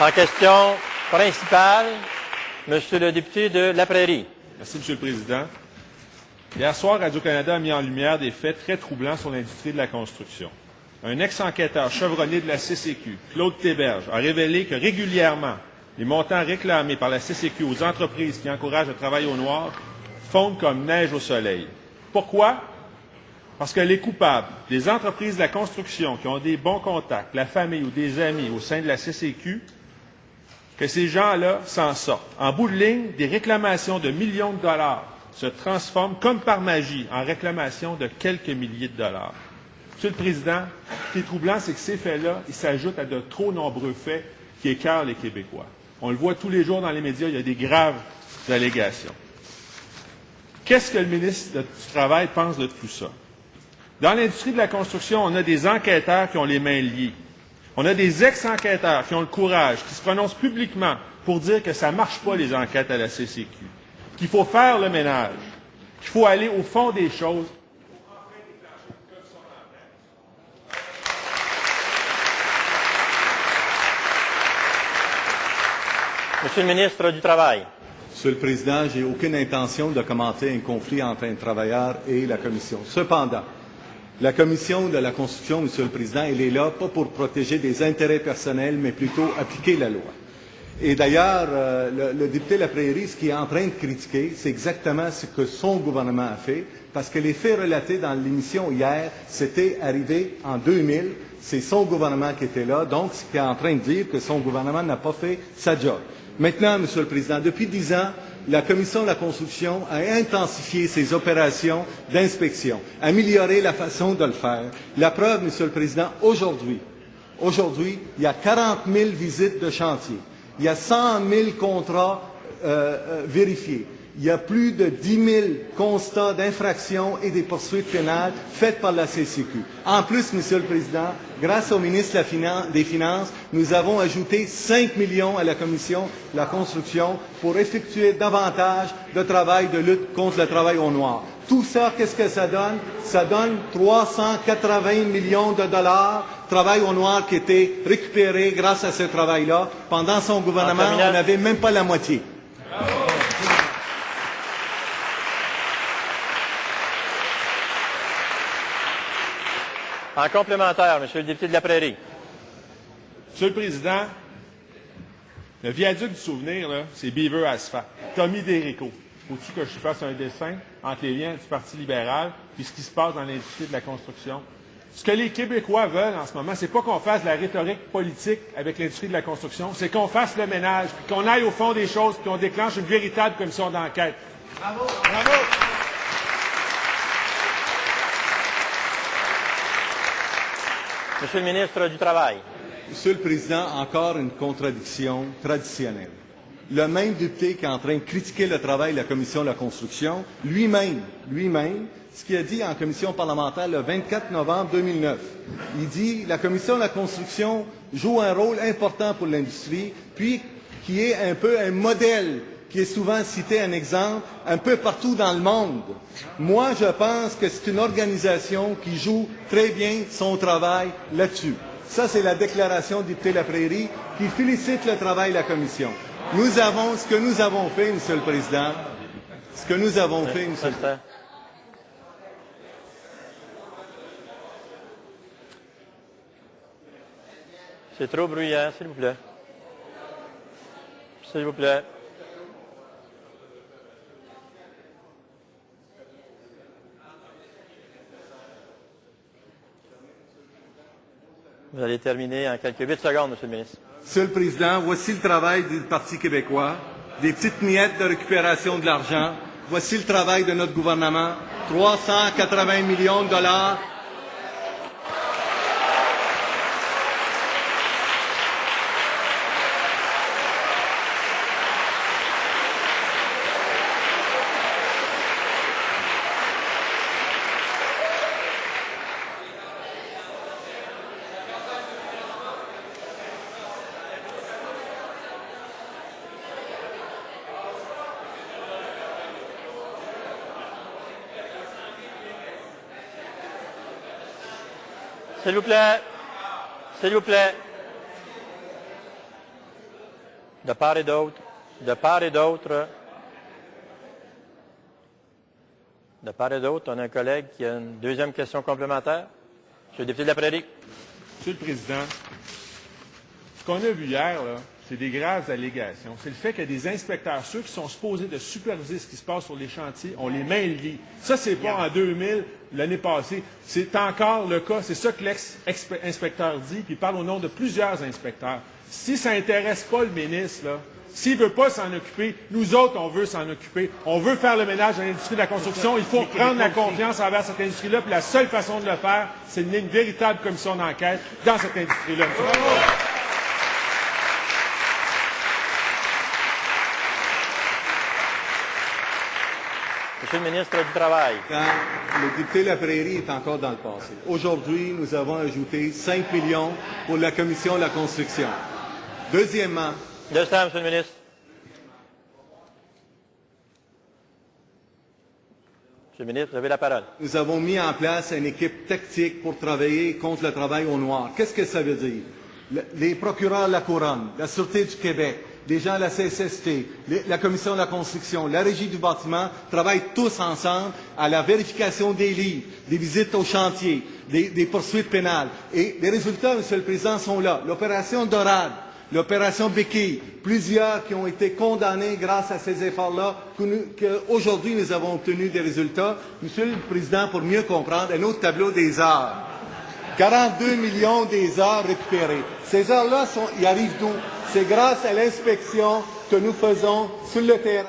En question principale, Monsieur le député de La Prairie. Merci, Monsieur le Président. Hier soir, Radio-Canada a mis en lumière des faits très troublants sur l'industrie de la construction. Un ex-enquêteur chevronné de la CCQ, Claude Théberge, a révélé que régulièrement, les montants réclamés par la CCQ aux entreprises qui encouragent le travail au noir fondent comme neige au soleil. Pourquoi? Parce que les coupables des entreprises de la construction qui ont des bons contacts, la famille ou des amis au sein de la CCQ, que ces gens-là s'en sortent. En bout de ligne, des réclamations de millions de dollars se transforment comme par magie en réclamations de quelques milliers de dollars. Monsieur le Président, ce qui est troublant, c'est que ces faits-là, ils s'ajoutent à de trop nombreux faits qui écœurent les Québécois. On le voit tous les jours dans les médias, il y a des graves allégations. Qu'est-ce que le ministre du Travail pense de tout ça? Dans l'industrie de la construction, on a des enquêteurs qui ont les mains liées. On a des ex-enquêteurs qui ont le courage, qui se prononcent publiquement pour dire que ça ne marche pas les enquêtes à la CCQ, qu'il faut faire le ménage, qu'il faut aller au fond des choses. Monsieur le ministre du Travail. Monsieur le Président, j'ai aucune intention de commenter un conflit entre un travailleur et la Commission. Cependant, la Commission de la construction, Monsieur le Président, elle est là pas pour protéger des intérêts personnels, mais plutôt appliquer la loi. Et d'ailleurs, le député La Prairie, ce qu'il est en train de critiquer, c'est exactement ce que son gouvernement a fait, parce que les faits relatés dans l'émission hier, c'était arrivé en 2000, c'est son gouvernement qui était là, donc ce qu'il est en train de dire que son gouvernement n'a pas fait sa job. Maintenant, Monsieur le Président, depuis 10 ans, la Commission de la construction a intensifié ses opérations d'inspection, amélioré la façon de le faire. La preuve, Monsieur le Président, aujourd'hui, il y a 40 000 visites de chantier, il y a 100 000 contrats vérifiés, il y a plus de 10 000 constats d'infraction et des poursuites pénales faites par la CCQ. En plus, Monsieur le Président, grâce au ministre des Finances, nous avons ajouté 5 millions à la Commission de la construction pour effectuer davantage de travail de lutte contre le travail au noir. Tout ça, qu'est-ce que ça donne? Ça donne 380 millions de dollars travail au noir qui était récupéré grâce à ce travail-là. Pendant son gouvernement, on n'avait même pas la moitié. En complémentaire, Monsieur le député de La Prairie. Monsieur le Président, le viaduc du souvenir, c'est Beaver Asphalt. Tommy Derico. Faut-tu que je fasse un dessin entre les liens du Parti libéral et ce qui se passe dans l'industrie de la construction? Ce que les Québécois veulent en ce moment, c'est pas qu'on fasse de la rhétorique politique avec l'industrie de la construction, c'est qu'on fasse le ménage, puis qu'on aille au fond des choses, puis qu'on déclenche une véritable commission d'enquête. Bravo! Bravo! Monsieur le ministre du Travail. Monsieur le Président, encore une contradiction traditionnelle. Le même député qui est en train de critiquer le travail de la Commission de la construction, lui-même, ce qu'il a dit en commission parlementaire le 24 novembre 2009, il dit « La Commission de la construction joue un rôle important pour l'industrie, puis qui est un peu un modèle qui est souvent cité un exemple un peu partout dans le monde. Moi, je pense que c'est une organisation qui joue très bien son travail là-dessus. » Ça, c'est la déclaration du député La Prairie qui félicite le travail de la Commission. Ce que nous avons fait, Monsieur le Président, C'est trop bruyant, s'il vous plaît. S'il vous plaît. Vous allez terminer en quelques 8 secondes, Monsieur le ministre. Monsieur le Président, voici le travail du Parti québécois, des petites miettes de récupération de l'argent. Voici le travail de notre gouvernement, 380 millions de dollars. S'il vous plaît. S'il vous plaît. de part et d'autre, de part et d'autre, de part et d'autre, on a un collègue qui a une deuxième question complémentaire. Monsieur le député de la Prairie. Monsieur le Président, ce qu'on a vu hier, là, c'est des graves allégations. C'est le fait que des inspecteurs, ceux qui sont supposés de superviser ce qui se passe sur les chantiers, ont les mains liées. Ça, c'est pas en 2000, l'année passée. C'est encore le cas. C'est ça que l'ex-inspecteur dit, puis il parle au nom de plusieurs inspecteurs. Si ça n'intéresse pas le ministre, là, s'il ne veut pas s'en occuper, nous autres, on veut s'en occuper. On veut faire le ménage dans l'industrie de la construction. Il faut prendre la confiance envers cette industrie-là. Puis la seule façon de le faire, c'est de mener une véritable commission d'enquête dans cette industrie-là. Monsieur le ministre du Travail. Le député La Prairie est encore dans le passé. Aujourd'hui, nous avons ajouté 5 millions pour la commission de la construction. Deuxièmement, Deux temps, Monsieur le ministre. Monsieur le ministre, vous avez la parole. nous avons mis en place une équipe tactique pour travailler contre le travail au noir. Qu'est-ce que ça veut dire? Les procureurs de la Couronne, la Sûreté du Québec, les gens de la CSST, la Commission de la construction, la Régie du bâtiment travaillent tous ensemble à la vérification des livres, des visites au chantier, des poursuites pénales. Et les résultats, Monsieur le Président, sont là. L'opération Dorade, l'opération Béquille, plusieurs qui ont été condamnés grâce à ces efforts-là, qu'aujourd'hui nous avons obtenu des résultats. Monsieur le Président, pour mieux comprendre, un autre tableau des heures. 42 millions des heures récupérées. Ces heures-là, ils arrivent d'où? C'est grâce à l'inspection que nous faisons sur le terrain.